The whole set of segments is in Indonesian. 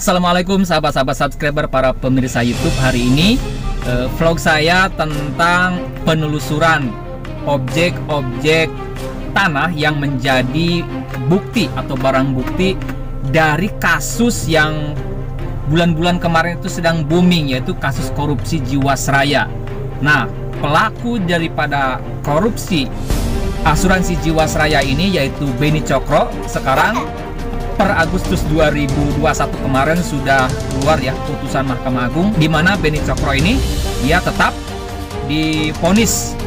Assalamualaikum sahabat-sahabat subscriber para pemirsa YouTube. Hari ini vlog saya tentang penelusuran objek-objek tanah yang menjadi bukti atau barang bukti dari kasus yang bulan-bulan kemarin itu sedang booming, yaitu kasus korupsi Jiwasraya. Nah, pelaku daripada korupsi asuransi Jiwasraya ini yaitu Beni Cokro, sekarang per Agustus 2021 kemarin sudah keluar ya putusan Mahkamah Agung, di mana Beni Cokro ini dia tetap divonis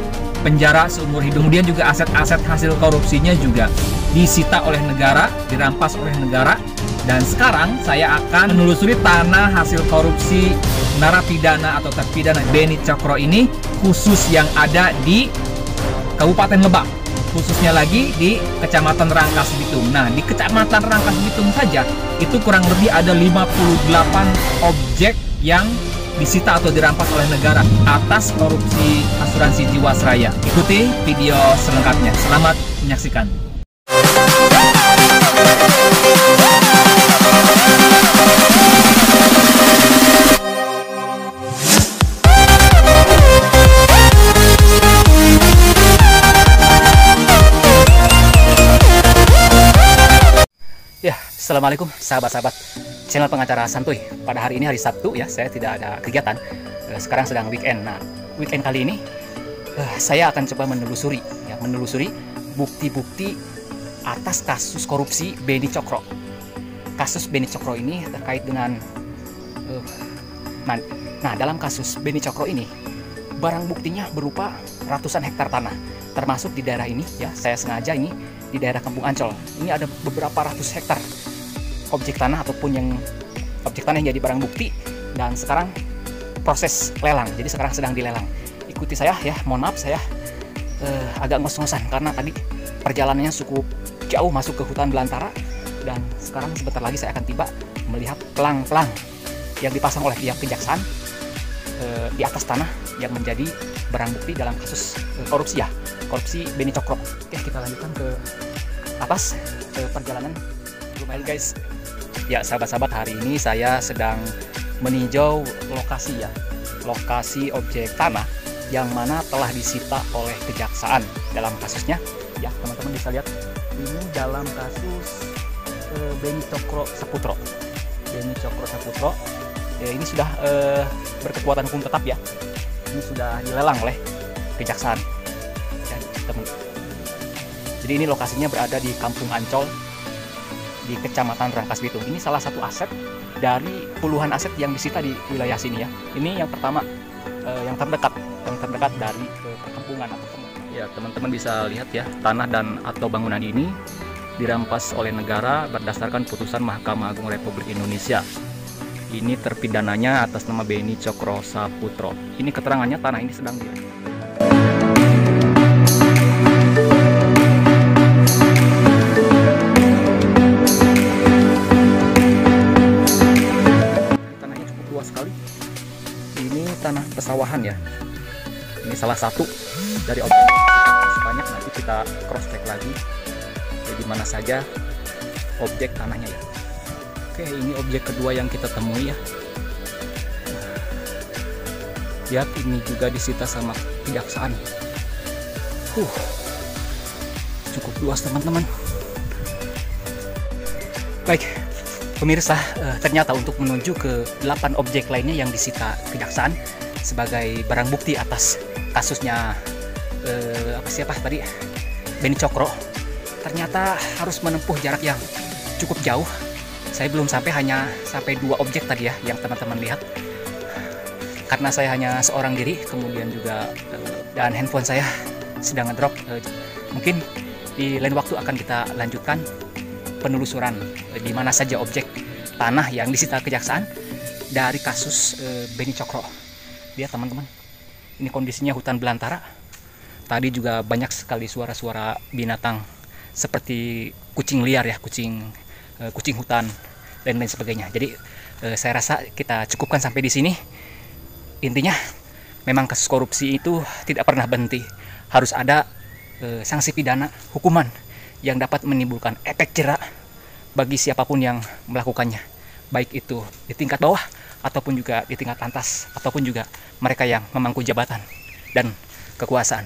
penjara seumur hidup. Kemudian juga aset-aset hasil korupsinya juga disita oleh negara, dirampas oleh negara. Dan sekarang saya akan menelusuri tanah hasil korupsi narapidana atau terpidana Beni Cokro ini, khusus yang ada di Kabupaten Lebak, khususnya lagi di Kecamatan Rangkas Bitung. Nah, di Kecamatan Rangkas Bitung saja itu kurang lebih ada 58 objek yang disita atau dirampas oleh negara atas korupsi asuransi Jiwasraya. Ikuti video selengkapnya. Selamat menyaksikan. Ya, assalamualaikum sahabat-sahabat channel pengacara santuy. Pada hari ini hari Sabtu ya, saya tidak ada kegiatan. Sekarang sedang weekend. Nah, weekend kali ini saya akan coba menelusuri bukti-bukti atas kasus korupsi Beni Cokro. Kasus Beni Cokro ini terkait dengan nah, dalam kasus Beni Cokro ini barang buktinya berupa ratusan hektar tanah, termasuk di daerah ini ya. Saya sengaja ini di daerah Kampung Ancol. Ini ada beberapa ratus hektar objek tanah ataupun yang objek tanah yang jadi barang bukti, dan sekarang proses lelang. Jadi sekarang sedang dilelang. Ikuti saya ya. Mohon maaf saya agak ngos-ngosan karena tadi perjalanannya cukup jauh masuk ke hutan belantara, dan sekarang sebentar lagi saya akan tiba melihat pelang-pelang yang dipasang oleh pihak kejaksaan di atas tanah yang menjadi barang bukti dalam kasus korupsi ya, korupsi Beni Cokro. Oke, kita lanjutkan ke atas perjalanan rumah ini guys. Ya sahabat-sahabat, hari ini saya sedang meninjau lokasi ya, lokasi objek tanah yang mana telah disita oleh kejaksaan dalam kasusnya ya. Teman-teman bisa lihat ini dalam kasus Beni Cokro Saputro. Beni Cokro Saputro ya, ini sudah berkekuatan hukum tetap ya. Ini sudah dilelang oleh kejaksaan ya, teman. Jadi ini lokasinya berada di Kampung Ancol di Kecamatan Rangkas Bitung. Ini salah satu aset dari puluhan aset yang disita di wilayah sini ya. Ini yang pertama, yang terdekat dari perkampungan atau pemukiman. Ya, teman-teman bisa lihat ya, tanah dan atau bangunan ini dirampas oleh negara berdasarkan putusan Mahkamah Agung Republik Indonesia. Ini terpidananya atas nama Beni Cokro Saputro. Ini keterangannya, tanah ini sedang tanahnya cukup luas sekali. Ini tanah pesawahan ya. Ini salah satu dari objek banyak. Nanti kita cross check lagi di mana saja objek tanahnya ya. Oke, ini objek kedua yang kita temui ya. Lihat, ini juga disita sama kejaksaan. Cukup luas teman-teman. Baik, pemirsa, ternyata untuk menuju ke 8 objek lainnya yang disita kejaksaan sebagai barang bukti atas kasusnya siapa tadi, Beni Cokro, ternyata harus menempuh jarak yang cukup jauh. Saya belum hanya sampai 2 objek tadi ya yang teman-teman lihat, karena saya hanya seorang diri, kemudian juga dan handphone saya sedang ngedrop. Mungkin di lain waktu akan kita lanjutkan penelusuran di mana saja objek tanah yang disita kejaksaan dari kasus Beni Cokro. Lihat teman-teman, ini kondisinya hutan belantara. Tadi juga banyak sekali suara-suara binatang seperti kucing liar ya, kucing hutan dan lain sebagainya. Jadi saya rasa kita cukupkan sampai di sini. Intinya memang kasus korupsi itu tidak pernah berhenti. Harus ada sanksi pidana, hukuman yang dapat menimbulkan efek jera bagi siapapun yang melakukannya, baik itu di tingkat bawah ataupun juga di tingkat atas, ataupun juga mereka yang memangku jabatan dan kekuasaan.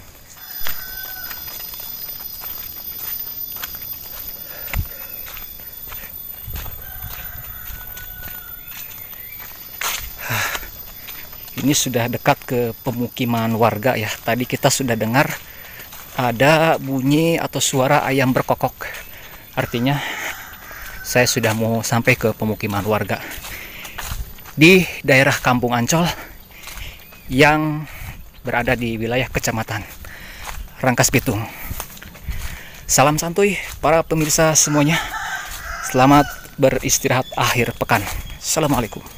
Ini sudah dekat ke pemukiman warga ya. Tadi kita sudah dengar ada bunyi atau suara ayam berkokok. Artinya saya sudah mau sampai ke pemukiman warga di daerah Kampung Ancol yang berada di wilayah Kecamatan Rangkas Bitung. Salam santuy para pemirsa semuanya. Selamat beristirahat akhir pekan. Assalamualaikum.